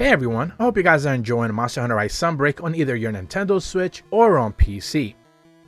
Hey everyone, I hope you guys are enjoying Hunter Rise Sunbreak on either your Nintendo Switch or on PC.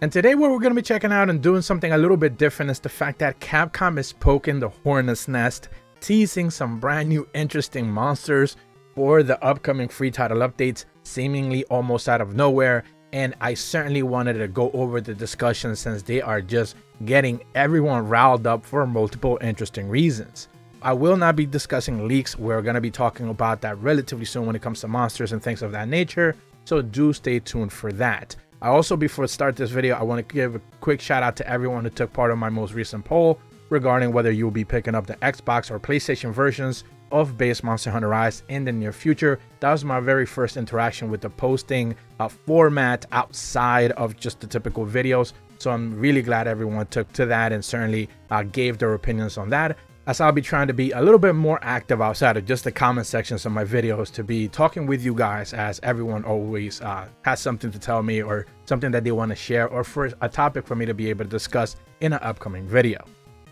And today what we're going to be checking out and doing something a little bit different is the fact that Capcom is poking the hornet's nest, teasing some brand new interesting monsters for the upcoming free title updates, seemingly almost out of nowhere. And I certainly wanted to go over the discussion since they are just getting everyone riled up for multiple interesting reasons. I will not be discussing leaks. We're going to be talking about that relatively soon when it comes to monsters and things of that nature, so do stay tuned for that. I also, before I start this video, I want to give a quick shout out to everyone who took part in my most recent poll regarding whether you will be picking up the Xbox or PlayStation versions of base Monster Hunter Rise in the near future. That was my very first interaction with the posting format outside of just the typical videos, so I'm really glad everyone took to that and certainly gave their opinions on that, as I'll be trying to be a little bit more active outside of just the comment sections of my videos to be talking with you guys, as everyone always has something to tell me or something that they want to share or for a topic for me to be able to discuss in an upcoming video.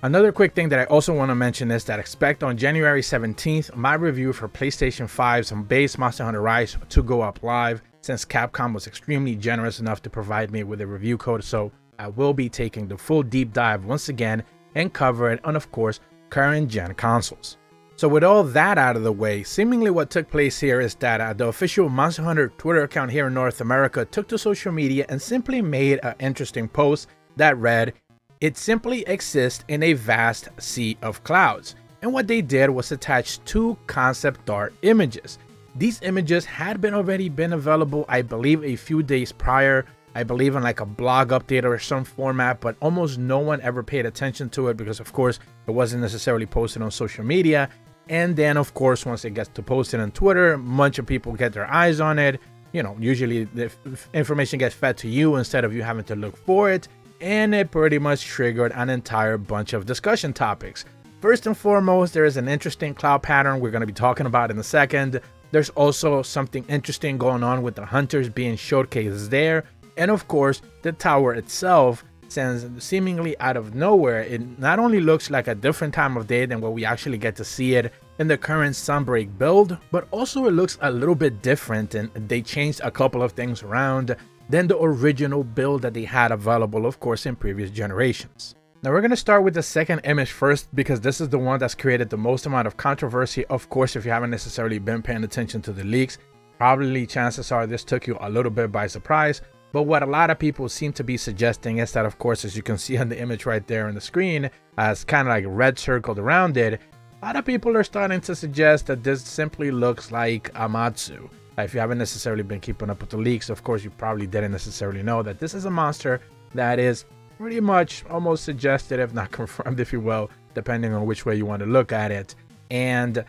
Another quick thing that I also want to mention is that expect on January 17th my review for PlayStation 5's base Monster Hunter Rise to go up live, since Capcom was extremely generous enough to provide me with a review code. So I will be taking the full deep dive once again and cover it on, of course, current gen consoles. So with all that out of the way, seemingly what took place here is that the official Monster Hunter Twitter account here in North America took to social media and simply made an interesting post that read, "It simply exists in a vast sea of clouds." And what they did was attach two concept art images. These images had already been available, I believe, a few days prior, I believe in like a blog update or some format, but almost no one ever paid attention to it because, of course, it wasn't necessarily posted on social media. And then, of course, once it gets to posted on Twitter, a bunch of people get their eyes on it. You know, usually the information gets fed to you instead of you having to look for it. And it pretty much triggered an entire bunch of discussion topics. First and foremost, there is an interesting cloud pattern we're going to be talking about in a second. There's also something interesting going on with the hunters being showcased there. And of course, the tower itself, since seemingly out of nowhere, it not only looks like a different time of day than what we actually get to see it in the current Sunbreak build, but also it looks a little bit different, and they changed a couple of things around than the original build that they had available, of course, in previous generations. Now we're going to start with the second image first, because this is the one that's created the most amount of controversy. Of course, if you haven't necessarily been paying attention to the leaks, probably chances are this took you a little bit by surprise. But what a lot of people seem to be suggesting is that, of course, as you can see on the image right there on the screen, as kind of like red circled around it, a lot of people are starting to suggest that this simply looks like Amatsu. If you haven't necessarily been keeping up with the leaks, of course, you probably didn't necessarily know that this is a monster that is pretty much almost suggested, if not confirmed, if you will, depending on which way you want to look at it. And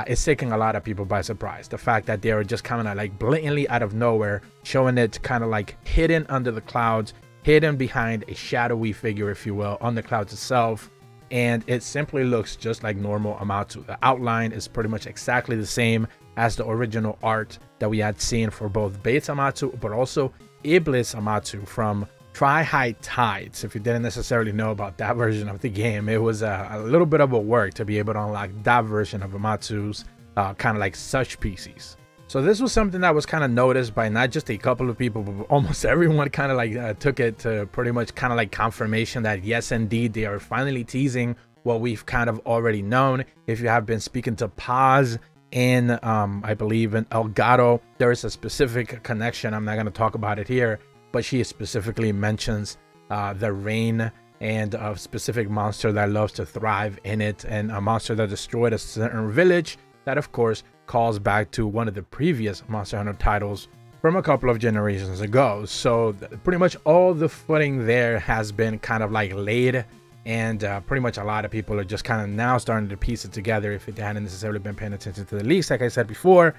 it's taking a lot of people by surprise. The fact that they are just kind of like blatantly out of nowhere, showing it kind of like hidden under the clouds, hidden behind a shadowy figure, if you will, on the clouds itself. And it simply looks just like normal Amatsu. The outline is pretty much exactly the same as the original art that we had seen for both base Amatsu, but also Iblis Amatsu from Tri-High Tides. If you didn't necessarily know about that version of the game, it was a little bit of a work to be able to unlock that version of Amatsu's kind of like such PCs. So this was something that was kind of noticed by not just a couple of people, but almost everyone kind of like took it to pretty much kind of like confirmation that yes, indeed, they are finally teasing what we've kind of already known. If you have been speaking to Paz in, I believe in Elgato, there is a specific connection. I'm not going to talk about it here, but she specifically mentions the rain and a specific monster that loves to thrive in it, and a monster that destroyed a certain village that, of course, calls back to one of the previous Monster Hunter titles from a couple of generations ago. So pretty much all the footing there has been kind of like laid, and pretty much a lot of people are just kind of now starting to piece it together if they hadn't necessarily been paying attention to the leaks. Like I said before,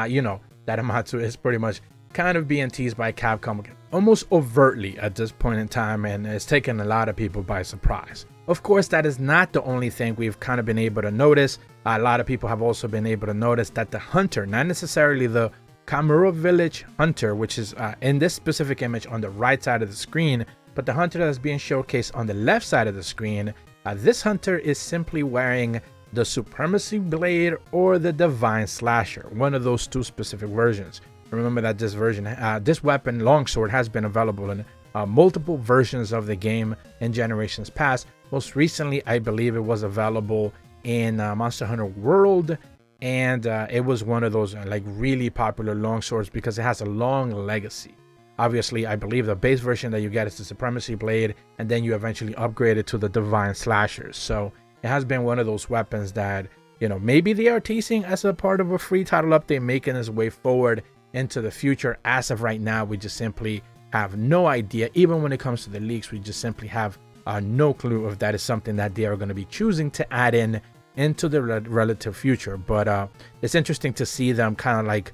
you know, that Amatsu is pretty much kind of being teased by Capcom almost overtly at this point in time, and it's taken a lot of people by surprise. Of course, that is not the only thing we've kind of been able to notice. A lot of people have also been able to notice that the hunter, not necessarily the Kamura Village hunter, which is in this specific image on the right side of the screen, but the hunter that is being showcased on the left side of the screen, this hunter is simply wearing the Supremacy Blade or the Divine Slasher, one of those two specific versions. Remember that this version, this weapon, longsword, has been available in multiple versions of the game in generations past. Most recently, I believe it was available in Monster Hunter World, and it was one of those like really popular longswords because it has a long legacy. Obviously, I believe the base version that you get is the Supremacy Blade, and then you eventually upgrade it to the Divine Slashers. So it has been one of those weapons that, you know, maybe they are teasing as a part of a free title update, making its way forward into the future. As of right now, we just simply have no idea. Even when it comes to the leaks, we just simply have no clue if that is something that they are going to be choosing to add in into the relative future. But it's interesting to see them kind of like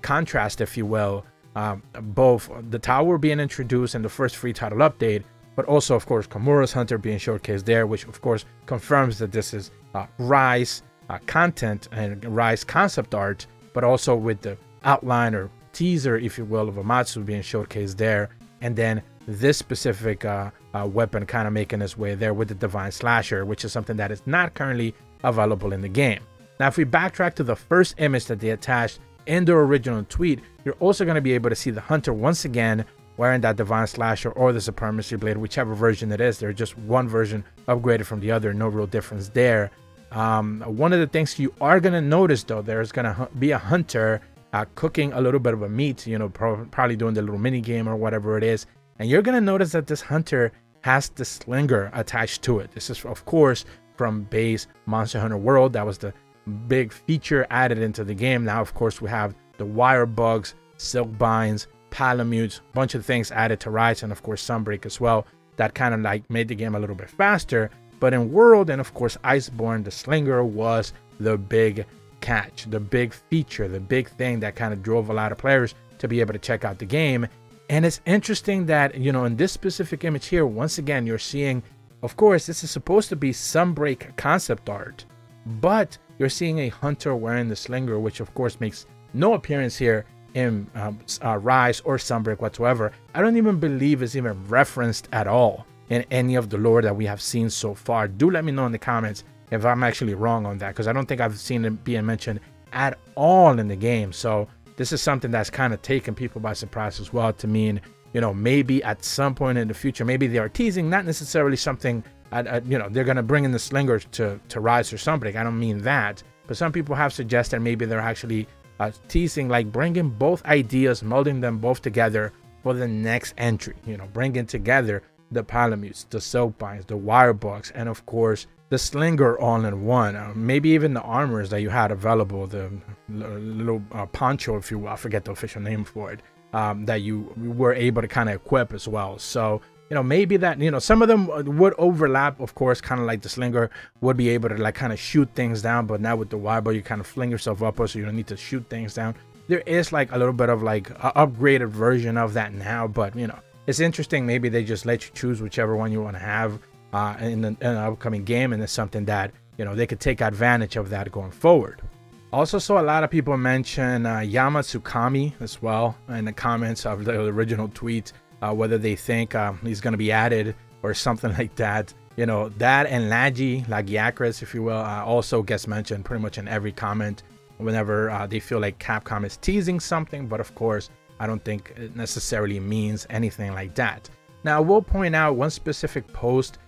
contrast, if you will, both the tower being introduced in the first free title update, but also, of course, Komura's Hunter being showcased there, which of course confirms that this is Rise content and Rise concept art, but also with the outline or teaser, if you will, of Amatsu being showcased there, and then this specific weapon kind of making its way there with the Divine Slasher, which is something that is not currently available in the game. Now, if we backtrack to the first image that they attached in their original tweet, you're also going to be able to see the Hunter once again wearing that Divine Slasher or the Supremacy Blade, whichever version it is. There's just one version upgraded from the other, no real difference there. One of the things you are going to notice, though, there's going to be a Hunter cooking a little bit of a meat, you know, probably doing the little mini game or whatever it is. And you're going to notice that this Hunter has the slinger attached to it. This is, of course, from base Monster Hunter World. That was the big feature added into the game. Now, of course, we have the wire bugs, silk binds, palamutes, a bunch of things added to Rise, and of course Sunbreak as well. That kind of like made the game a little bit faster. But in World and of course Iceborne, the slinger was the big catch, the big feature, the big thing that kind of drove a lot of players to be able to check out the game. And it's interesting that, you know, in this specific image here, once again, you're seeing, of course, this is supposed to be Sunbreak concept art, but you're seeing a Hunter wearing the slinger, which of course makes no appearance here in Rise or Sunbreak whatsoever. I don't even believe it's even referenced at all in any of the lore that we have seen so far. Do let me know in the comments if I'm actually wrong on that, because I don't think I've seen it being mentioned at all in the game. So this is something that's kind of taken people by surprise as well, to mean, you know, maybe at some point in the future, maybe they are teasing, not necessarily something, you know, they're going to bring in the slingers to Rise or Sunbreak. I don't mean that, but some people have suggested maybe they're actually teasing, like bringing both ideas, melding them both together for the next entry, you know, bringing together the palamutes, the silk binds, the wire bugs, and of course the slinger all in one. Maybe even the armors that you had available, the little poncho, if you will, I forget the official name for it, that you were able to kind of equip as well. So, you know, maybe that, you know, some of them would overlap, of course, kind of like the slinger would be able to like kind of shoot things down, but now with the wire bug, you kind of fling yourself up, so you don't need to shoot things down. There is like a little bit of like an upgraded version of that now, but you know, it's interesting. Maybe they just let you choose whichever one you want to have in an upcoming game, and it's something that, you know, they could take advantage of that going forward. Also saw a lot of people mention Yamatsukami as well in the comments of the original tweet, whether they think he's going to be added or something like that. You know, that and Lagiacris, if you will, also gets mentioned pretty much in every comment whenever they feel like Capcom is teasing something. But of course, I don't think it necessarily means anything like that. Now, I will point out one specific post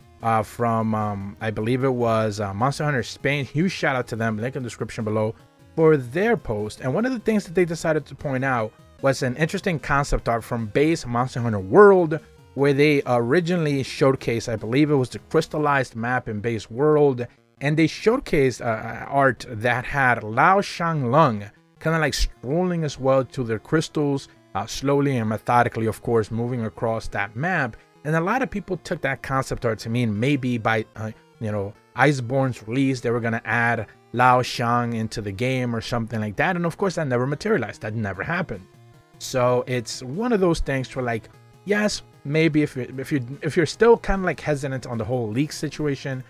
from, I believe it was Monster Hunter Spain. Huge shout out to them, link in the description below, for their post. And one of the things that they decided to point out was an interesting concept art from base Monster Hunter World, where they originally showcased, I believe it was the crystallized map in base World, and they showcased art that had Lao Shanglung kind of like strolling as well to their crystals, slowly and methodically, of course, moving across that map. And a lot of people took that concept art to mean maybe by, you know, Iceborne's release, they were going to add Lao Shang into the game or something like that. And of course, that never materialized. That never happened. So it's one of those things where, like, yes, maybe if you're still kind of like hesitant on the whole leak situation,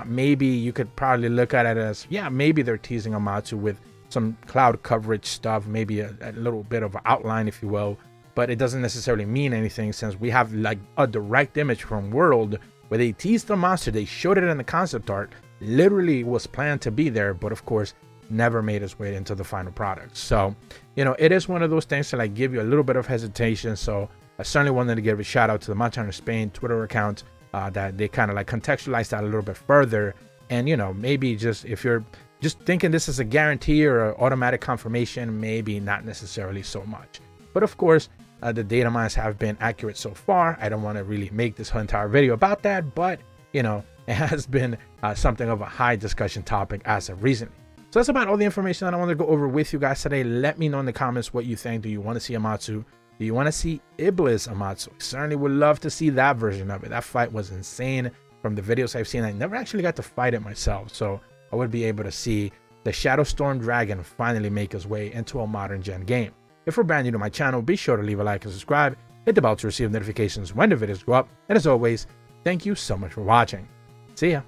maybe you could probably look at it as, yeah, maybe they're teasing Amatsu with some cloud coverage stuff, maybe a little bit of an outline, if you will. But it doesn't necessarily mean anything, since we have like a direct image from World where they teased the monster, they showed it in the concept art, literally was planned to be there, but of course never made its way into the final product. So, you know, it is one of those things to like give you a little bit of hesitation. So I certainly wanted to give a shout out to the Monster Hunter Spain Twitter account, that they kind of like contextualize that a little bit further. And, you know, maybe just if you're just thinking this is a guarantee or an automatic confirmation, maybe not necessarily so much. But of course, the data mines have been accurate so far. I don't want to really make this whole entire video about that, but, you know, it has been something of a high discussion topic as of recently. So that's about all the information that I want to go over with you guys today. Let me know in the comments what you think. Do you want to see Amatsu? Do you want to see Iblis Amatsu? I certainly would love to see that version of it. That fight was insane from the videos I've seen. I never actually got to fight it myself, so I would be able to see the Shadow Storm Dragon finally make his way into a modern gen game. If you're brand new to my channel, be sure to leave a like and subscribe. Hit the bell to receive notifications when the videos go up. And as always, thank you so much for watching. See ya.